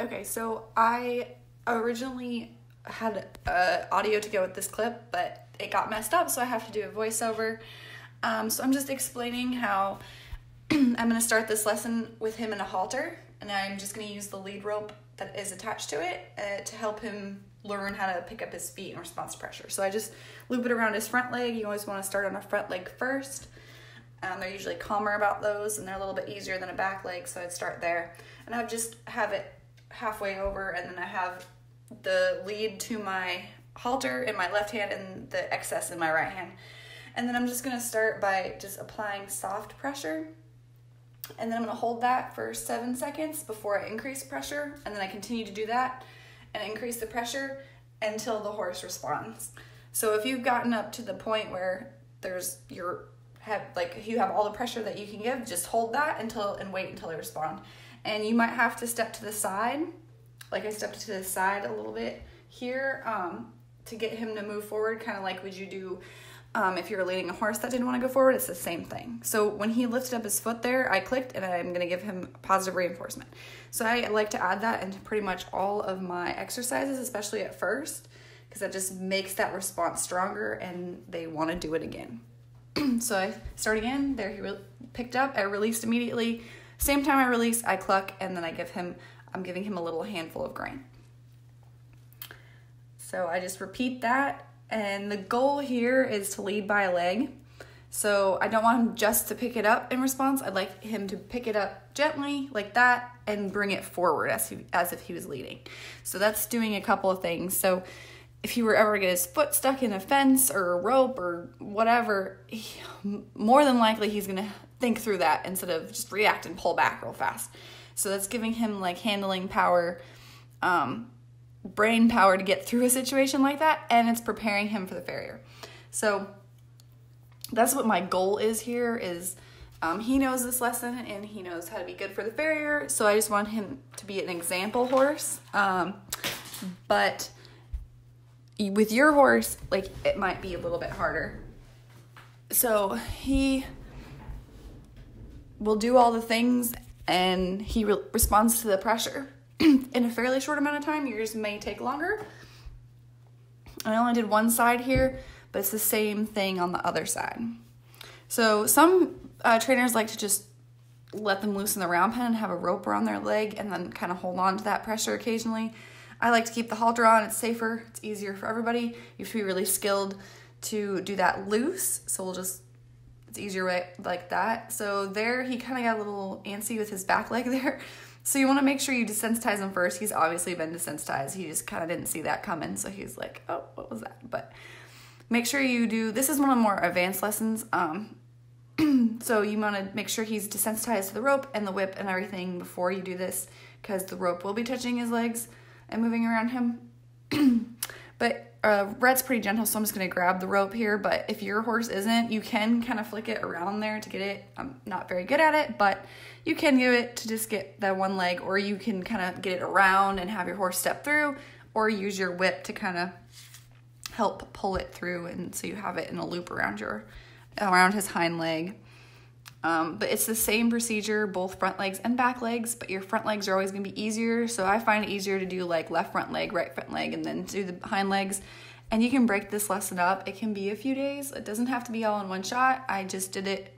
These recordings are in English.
Okay, so I originally had audio to go with this clip, but it got messed up, so I have to do a voiceover. So I'm just explaining how I'm going to start this lesson with him in a halter, and I'm just going to use the lead rope that is attached to it to help him learn how to pick up his feet in response to pressure. So I just loop it around his front leg. You always want to start on a front leg first. They're usually calmer about those, and they're a little bit easier than a back leg, so I'd start there. And I would just have it halfway over, and then I have the lead to my halter in my left hand and the excess in my right hand. And then I'm just going to start by just applying soft pressure, and then I'm going to hold that for 7 seconds before I increase pressure, and then I continue to do that and increase the pressure until the horse responds. So if you've gotten up to the point where you have all the pressure that you can give, just hold that and wait until they respond. And you might have to step to the side, like I stepped to the side a little bit here, to get him to move forward, kind of like would you do if you're leading a horse that didn't want to go forward. It's the same thing. So when he lifted up his foot there, I clicked, and I'm going to give him positive reinforcement. So I like to add that into pretty much all of my exercises, especially at first, because that just makes that response stronger and they want to do it again. So I start again. There he picked up. I released immediately. Same time I release, I cluck, and then I'm giving him a little handful of grain. So I just repeat that. And the goal here is to lead by a leg. So I don't want him just to pick it up in response. I'd like him to pick it up gently like that and bring it forward as if he was leading. So that's doing a couple of things. So if he were ever to get his foot stuck in a fence or a rope or whatever, more than likely he's going to think through that instead of just react and pull back real fast. So that's giving him like handling power, brain power to get through a situation like that, and it's preparing him for the farrier. So that's what my goal is here is he knows this lesson and he knows how to be good for the farrier, so I just want him to be an example horse. But with your horse, like, it might be a little bit harder. So he will do all the things and he responds to the pressure in a fairly short amount of time. Yours may take longer. I only did one side here, but it's the same thing on the other side. So some trainers like to just let them loose in the round pen and have a rope around their leg and then kind of hold on to that pressure occasionally. I like to keep the halter on. It's safer. It's easier for everybody. You have to be really skilled to do that loose. So it's easier way like that. So there he kind of got a little antsy with his back leg there. So you want to make sure you desensitize him first. He's obviously been desensitized. He just kind of didn't see that coming. So he's like, oh, what was that? But make sure you do, this is one of the more advanced lessons. So you want to make sure he's desensitized to the rope and the whip and everything before you do this, because the rope will be touching his legs and moving around him. But Rhett's pretty gentle, so I'm just going to grab the rope here. But if your horse isn't, you can kind of flick it around there to get it. I'm not very good at it, but you can do it to just get that one leg, or you can kind of get it around and have your horse step through, or use your whip to kind of help pull it through, and so you have it in a loop around his hind leg. But it's the same procedure, both front legs and back legs, but your front legs are always going to be easier. So I find it easier to do like left front leg, right front leg, and then do the hind legs. And you can break this lesson up. It can be a few days. It doesn't have to be all in one shot. I just did it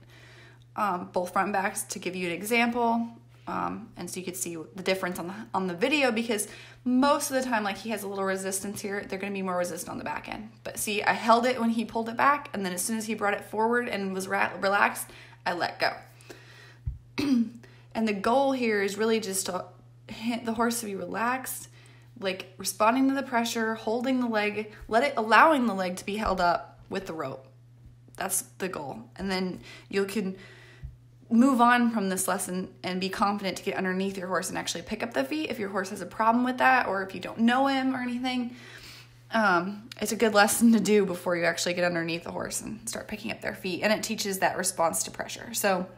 both front and backs to give you an example. And so you could see the difference on the video, because most of the time, like, he has a little resistance here. They're going to be more resistant on the back end. But see, I held it when he pulled it back, and then as soon as he brought it forward and was relaxed, I let go. And the goal here is really just to hit the horse to be relaxed, like responding to the pressure, holding the leg, allowing the leg to be held up with the rope. That's the goal. And then you can move on from this lesson and be confident to get underneath your horse and actually pick up the feet if your horse has a problem with that, or if you don't know him or anything. It's a good lesson to do before you actually get underneath the horse and start picking up their feet. And it teaches that response to pressure. So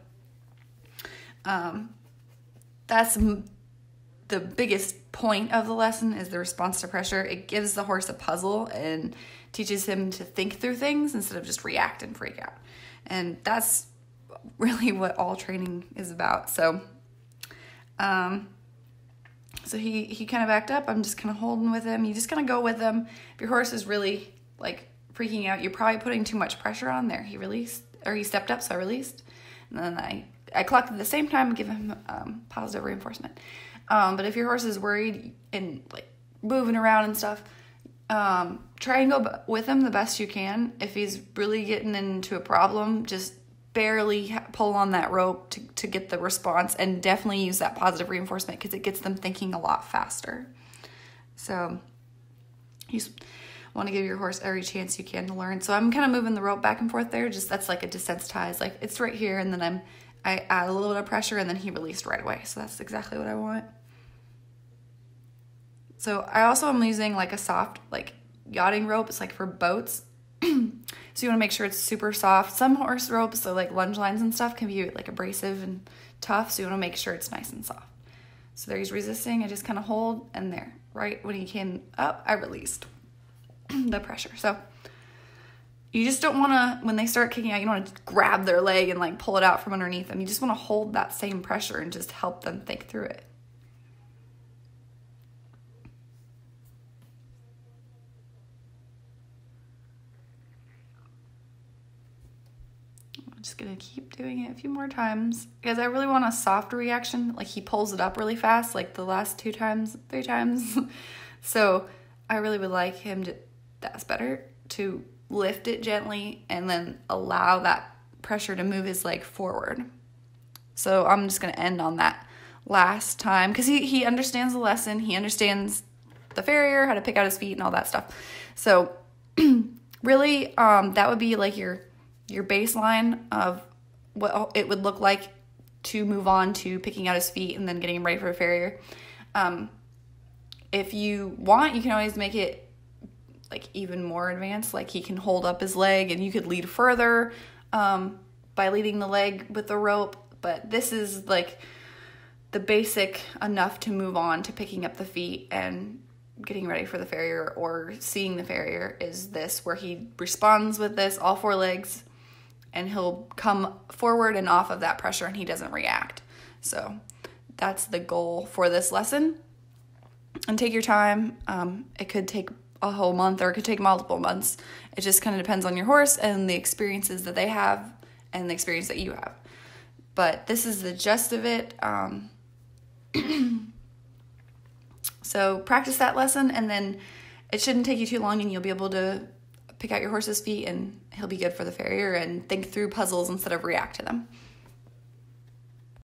that's the biggest point of the lesson, is the response to pressure. It gives the horse a puzzle and teaches him to think through things instead of just react and freak out. And that's really what all training is about. So So he kind of backed up. I'm just kind of holding with him. You just kind of go with him. If your horse is really like freaking out, you're probably putting too much pressure on there. He released, or he stepped up, so I released. And then I clucked at the same time, give him positive reinforcement. But if your horse is worried and like moving around and stuff, try and go with him the best you can. If he's really getting into a problem, just barely pull on that rope to get the response, and definitely use that positive reinforcement because it gets them thinking a lot faster. So you want to give your horse every chance you can to learn. So I'm kind of moving the rope back and forth there. Just that's like a desensitize, like it's right here, and then I add a little bit of pressure, and then he released right away. So that's exactly what I want. So I also am using like a soft like yachting rope. It's like for boats. So you want to make sure it's super soft. Some horse ropes, so like lunge lines and stuff, can be like abrasive and tough. So you want to make sure it's nice and soft. So there he's resisting. I just kind of hold, and there, right when he came up, I released the pressure. So you just don't want to, when they start kicking out, you don't want to grab their leg and like pull it out from underneath them. You just want to hold that same pressure and just help them think through it. I'm just gonna keep doing it a few more times because I really want a soft reaction. Like he pulls it up really fast, like the last 2 times, 3 times. So I really would like him to, that's better, to lift it gently and then allow that pressure to move his leg forward. So I'm just gonna end on that last time because he understands the lesson. He understands the farrier, how to pick out his feet and all that stuff. So really that would be like your baseline of what it would look like to move on to picking out his feet and then getting him ready for a farrier. If you want, you can always make it like even more advanced. Like he can hold up his leg and you could lead further by leading the leg with the rope. But this is like the basic enough to move on to picking up the feet and getting ready for the farrier or seeing the farrier is this, where he responds with this, all 4 legs, and he'll come forward and off of that pressure and he doesn't react. So that's the goal for this lesson. And take your time. It could take a whole month or it could take multiple months. It just kind of depends on your horse and the experiences that they have and the experience that you have. But this is the gist of it. So practice that lesson, and then it shouldn't take you too long and you'll be able to pick out your horse's feet and he'll be good for the farrier and think through puzzles instead of react to them.